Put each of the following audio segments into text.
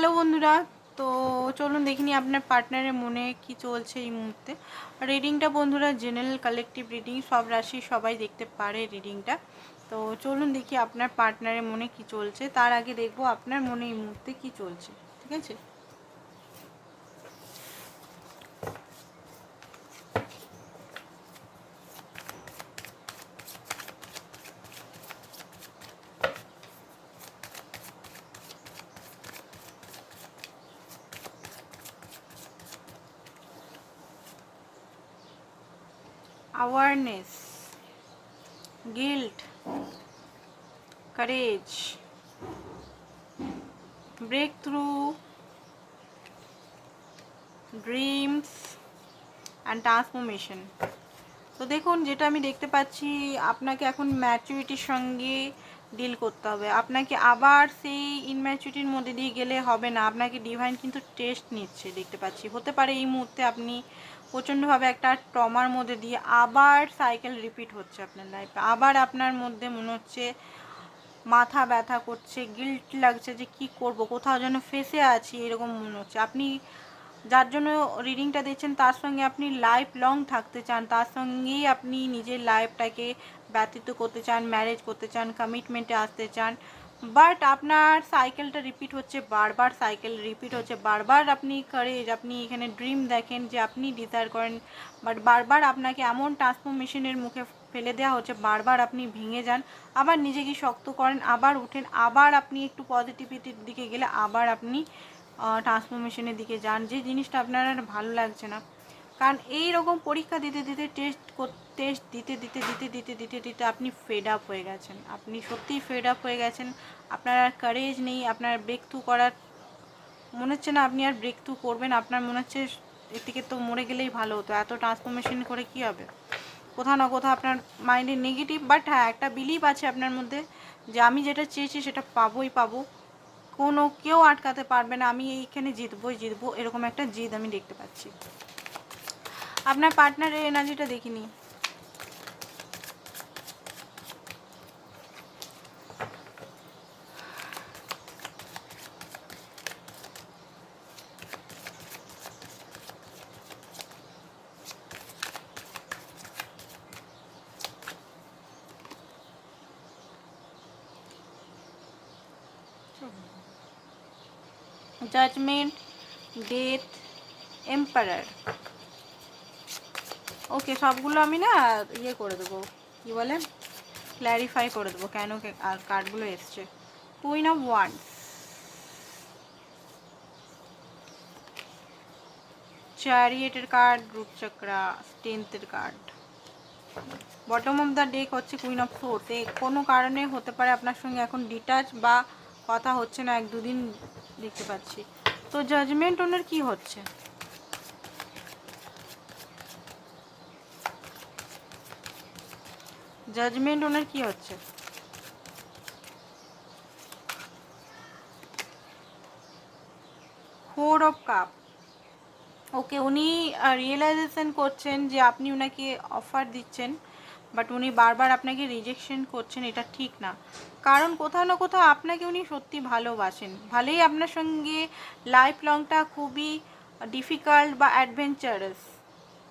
Hello বন্ধুরা, তো চলুন দেখিনি আপনার পার্টনারের মনে কি চলছে এই মুহূর্তে। রিডিংটা বন্ধুরা জেনারেল কালেকটিভ রিডিং, সব রাশি সবাই দেখতে পারে রিডিংটা। তো চলুন দেখি আপনার পার্টনারের মনে কি চলছে। তার আগে দেখবো আপনার মনে এই মুহূর্তে কি চলছে। ঠিক আছে, awareness, guilt, courage, breakthrough, dreams and transformation। তো দেখুন, যেটা আমি দেখতে পাচ্ছি, আপনাকে এখন ম্যাচুরিটির সঙ্গে ডিল করতে হবে। আপনাকে আবার সেই ইনম্যাচুরিটির মধ্যে দিয়ে গেলে হবে না। আপনাকে ডিভাইন কিন্তু টেস্ট নিচ্ছে দেখতে পাচ্ছি। হতে পারে এই মুহূর্তে আপনি প্রচণ্ডভাবে একটা ট্রমার মধ্যে দিয়ে আবার সাইকেল রিপিট হচ্ছে আপনার লাইফে। আবার আপনার মধ্যে মনে হচ্ছে মাথা ব্যথা করছে, গিল্ট লাগছে যে কি করব, কোথাও যেন ফেসে আছি এরকম মনে হচ্ছে। আপনি যার জন্য রিডিংটা দিচ্ছেন তার সঙ্গে আপনি লাইফ লং থাকতে চান, তার সঙ্গেই আপনি নিজের লাইফটাকে ব্যতীত করতে চান, ম্যারেজ করতে চান, কমিটমেন্টে আসতে চান। বাট আপনার সাইকেলটা রিপিট হচ্ছে, বারবার সাইকেল রিপিট হচ্ছে, বারবার আপনি কারেজ, আপনি এখানে ড্রিম দেখেন যে আপনি ডিজায়ার করেন, বাট বারবার আপনাকে এমন ট্রান্সফরমেশনের মুখে ফেলে দেওয়া হচ্ছে, বারবার আপনি ভেঙে যান, আবার নিজেকে শক্ত করেন, আবার উঠেন, আবার আপনি একটু পজিটিভিটির দিকে গেলে আবার আপনি ট্রান্সফরমেশনের দিকে যান। যে জিনিসটা আপনার আর ভালো লাগছে না, কারণ এই রকম পরীক্ষা দিতে দিতে টেস্ট দিতে দিতে দিতে দিতে দিতে দিতে আপনি ফেড আপ হয়ে গেছেন। আপনি সত্যিই ফেড আপ হয়ে গেছেন। আপনার আর কারেজ নেই, আপনার ব্রেক থ্রু করার মনে হচ্ছে না আপনি আর ব্রেক থ্রু করবেন। আপনার মনে হচ্ছে এর থেকে তো মরে গেলেই ভালো হতো, এত ট্রান্সফরমেশন করে কি হবে। কোথাও না কোথাও আপনার মাইন্ডে নেগেটিভ, বাট হ্যাঁ একটা বিলিভ আছে আপনার মধ্যে যে আমি যেটা চেয়েছি সেটা পাবোই পাবো, কোনো কেউ আটকাতে পারবে না, আমি এইখানে জিতবই জিতবো, এরকম একটা জিদ আমি দেখতে পাচ্ছি। আপনার পার্টনারের এনার্জিটা দেখিনি। Judgement, death, emperor. ওকে, সবগুলো আমি না ইয়ে করে দেবো, কী বলে, ক্ল্যারিফাই করে দেবো কেন আর কার্ডগুলো এসছে। কুইন অফ ওয়ান্ডস, চ্যারিয়েটের কার্ড, রুট চক্রা, স্ট্রেংথের কার্ড। বটম অফ দ্য ডেক হচ্ছে কুইন অফ সোর্স। কোনো কারণে হতে পারে আপনার সঙ্গে এখন ডিটাচ বা কথা হচ্ছে না, 1-2 দিন দেখতে পাচ্ছি। তো জাজমেন্ট ওনার কি হচ্ছে? জাজমেন্ট ওনার কি হচ্ছে? Four of cup. ওকে, উনি রিয়েলাইজেশন করছেন যে আপনি ওনাকে অফার দিচ্ছেন, বাট উনি বারবার আপনাকে রিজেকশন করছেন। এটা ঠিক না, কারণ কোথাও না কোথাও আপনাকে উনি সত্যি ভালোবাসেন। ভালোই আপনার সঙ্গে লাইফ লংটা খুবই ডিফিকাল্ট বা অ্যাডভেঞ্চারাস।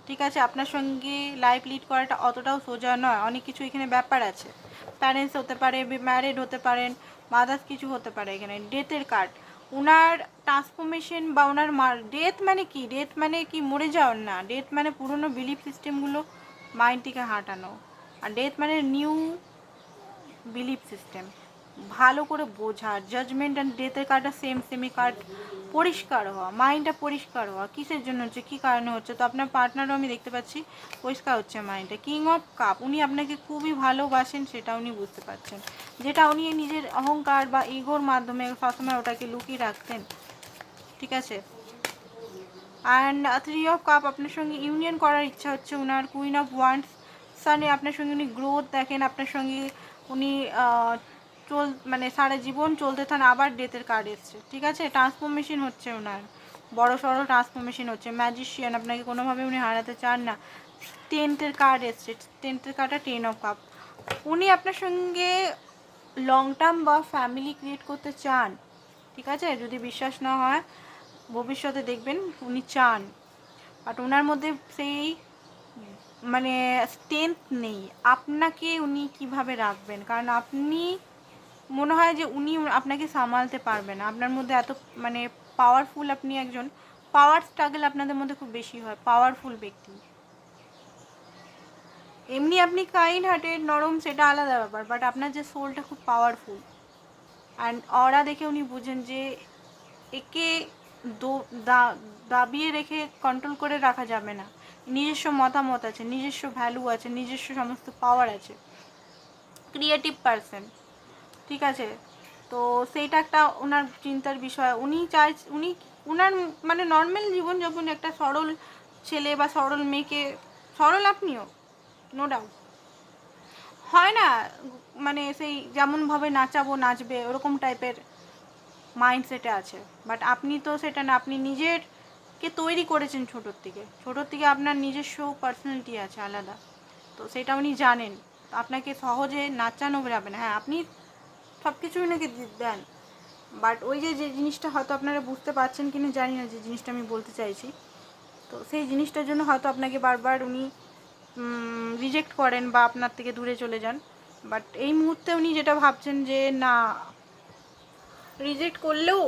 ঠিক আছে, আপনার সঙ্গে লাইফ লিড করাটা অতটাও সোজা নয়, অনেক কিছু এখানে ব্যাপার আছে। প্যারেন্টস হতে পারে, ম্যারিড হতে পারেন, মাদার্স কিছু হতে পারে। এখানে ডেথের কার্ড, ওনার ট্রান্সফরমেশন বা ওনার ডেথ মানে কি? ডেথ মানে কি মরে যাওয়ার না, ডেথ মানে পুরনো বিলিফ সিস্টেমগুলো মাইন্ড থেকে হাঁটানো। আর ডেথ মানে নিউ বিলিফ সিস্টেম, ভালো করে বোঝা। জাজমেন্ট অ্যান্ড ডেথের কার্ডটা সেমি কার্ড। পরিষ্কার হওয়া, মাইন্ডটা পরিষ্কার হওয়া, কিসের জন্য হচ্ছে, কী কারণে হচ্ছে। তো আপনার পার্টনারও আমি দেখতে পাচ্ছি পরিষ্কার হচ্ছে মাইন্ডটা। কিং অফ কাপ, উনি আপনাকে খুবই ভালোবাসেন, সেটা উনি বুঝতে পারছেন। যেটা উনি নিজের অহংকার বা ইগোর মাধ্যমে সবসময় ওটাকে লুকিয়ে রাখতেন। ঠিক আছে, অ্যান্ড 3 অফ কাপ, আপনার সঙ্গে ইউনিয়ন করার ইচ্ছা হচ্ছে ওনার। কুইন অফ ওয়ান্ডস, সানে আপনার সঙ্গে উনি গ্রোথ দেখেন, আপনার সঙ্গে উনি মানে সারা জীবন চলতে থান। আবার ডেথের কার্ড এসছে। ঠিক আছে, ট্রান্সফরমেশন হচ্ছে ওনার, বড় সড়ো ট্রান্সফরমেশন হচ্ছে। ম্যাজিশিয়ান, আপনাকে কোনোভাবে উনি হারাতে চান না। টেন্থের কার্ড এসছে, টেন্থের কার্ডটা 10 অফ কাপ। উনি আপনার সঙ্গে লং টার্ম বা ফ্যামিলি ক্রিয়েট করতে চান। ঠিক আছে? যদি বিশ্বাস না হয় ভবিষ্যতে দেখবেন উনি চান, বাট ওনার মধ্যে সেই মানে স্ট্রেংথ নেই। আপনাকে উনি কিভাবে রাখবেন, কারণ আপনি মনে হয় যে উনি আপনাকে সামালতে পারবে না। আপনার মধ্যে এত মানে পাওয়ারফুল, আপনি একজন পাওয়ার স্ট্রাগল আপনাদের মধ্যে খুব বেশি হয়, পাওয়ারফুল ব্যক্তি। এমনি আপনি কাইন্ড হার্টেড, নরম, সেটা আলাদা ব্যাপার, বাট আপনার যে সোলটা খুব পাওয়ারফুল। অ্যান্ড অরা দেখে উনি বুঝেন যে একে দাবিয়ে রেখে কন্ট্রোল করে রাখা যাবে না। নিজস্ব মতামত আছে, নিজস্ব ভ্যালু আছে, নিজস্ব সমস্ত পাওয়ার আছে, ক্রিয়েটিভ পারসন। ঠিক আছে? তো সেইটা একটা ওনার চিন্তার বিষয়। উনি ওনার মানে নর্মাল জীবনযাপন, একটা সরল ছেলে বা সরল মেয়েকে, সরল আপনিও নো ডাউট, হয় না মানে সেই যেমনভাবে নাচবে ওরকম টাইপের মাইন্ডসেটে আছে। বাট আপনি তো সেটা না, আপনি নিজেরকে তৈরি করেছেন ছোটোর থেকে আপনার নিজস্ব পার্সোনালিটি আছে আলাদা। তো সেটা উনি জানেন, আপনাকে সহজে নাচানো যাবে না। হ্যাঁ, আপনি সব কিছুই নাকি দেন, বাট ওই যে জিনিসটা হয়তো আপনারা বুঝতে পারছেন কিনা জানি না, যে জিনিসটা আমি বলতে চাইছি, তো সেই জিনিসটার জন্য হয়তো আপনাকে বারবার উনি রিজেক্ট করেন বা আপনার থেকে দূরে চলে যান। বাট এই মুহূর্তে উনি যেটা ভাবছেন যে না, রিজেক্ট করলেও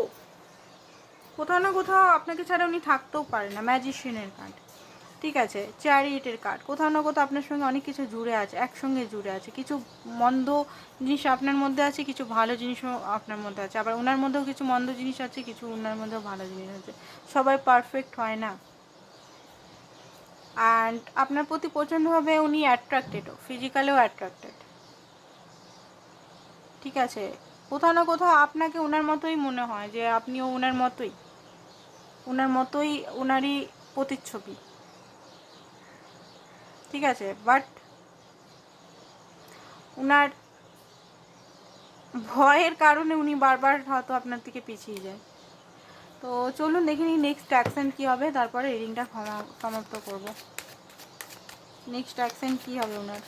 কোথাও না কোথাও আপনাকে ছাড়া উনি থাকতেও পারে না। ম্যাজিশিয়ানের কার্ড, ঠিক আছে, চ্যারিয়েটের কার্ড, কোথাও না কোথাও আপনার সঙ্গে অনেক কিছু জুড়ে আছে, একসঙ্গে জুড়ে আছে। কিছু মন্দ জিনিস আপনার মধ্যে আছে, কিছু ভালো জিনিসও আপনার মধ্যে আছে, আবার ওনার মধ্যেও কিছু মন্দ জিনিস আছে, কিছু ওনার মধ্যেও ভালো জিনিস আছে। সবাই পারফেক্ট হয় না। অ্যান্ড আপনার প্রতি প্রচণ্ডভাবে উনি অ্যাট্রাক্টেডও, ফিজিক্যালেও অ্যাট্রাক্টেড। ঠিক আছে? কোথাও না কোথাও আপনাকে ওনার মতোই মনে হয়, যে আপনিও ওনার মতোই ওনারই প্রতিচ্ছবি। ঠিক আছে? বাট ওনার ভয়ের কারণে উনি বারবার হয়তো আপনার থেকে পিছিয়ে যায়। তো চলুন দেখে নিই নেক্সট অ্যাকশন কী হবে, তারপরে রিডিংটা সমাপ্ত করব। নেক্সট অ্যাকশন কী হবে ওনার?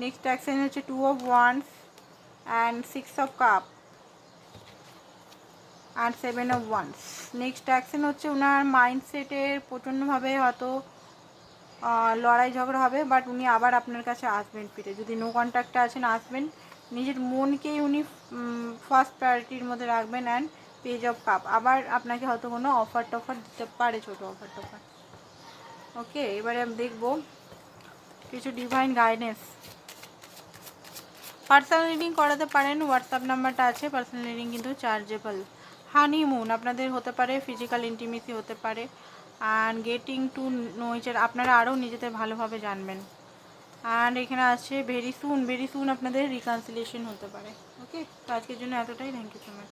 নেক্সট অ্যাকশন হচ্ছে 2 of Wands and 6 of Cup and 7 of Wands। Next action হচ্ছে ওনার মাইন্ডসেটের প্রচণ্ডভাবে হয়তো লড়াই ঝগড়া হবে, বাট উনি আবার আপনার কাছে আসবেন ফিরে। যদি নো কন্ট্যাক্টে আছেন, আসবেন, নিজের মনকেই উনি ফার্স্ট প্রায়োরিটির মধ্যে রাখবেন। অ্যান্ড পেজ অফ কাপ, আবার আপনাকে হয়তো কোনো অফার টফার দিতে পারে, ছোটো অফার টফার। ওকে, এবারে আমি দেখবো কিছু ডিভাইন গাইডেন্স। পার্সোনাল রিডিং করাতে পারেন, হোয়াটসঅ্যাপ নাম্বারটা আছে। পার্সোনাল রিডিং কিন্তু চার্জেবল। হানিমুন আপনাদের হতে পারে, ফিজিক্যাল ইন্টিমেসি হতে পারে, and getting to know each other, আপনারা আরও নিজেদের ভালোভাবে জানবেন। অ্যান্ড এখানে আছে ভেরি সুন আপনাদের রিকনসিলিয়েশন হতে পারে। ওকে, তো আজকের জন্য এতটাই। Thank you so much.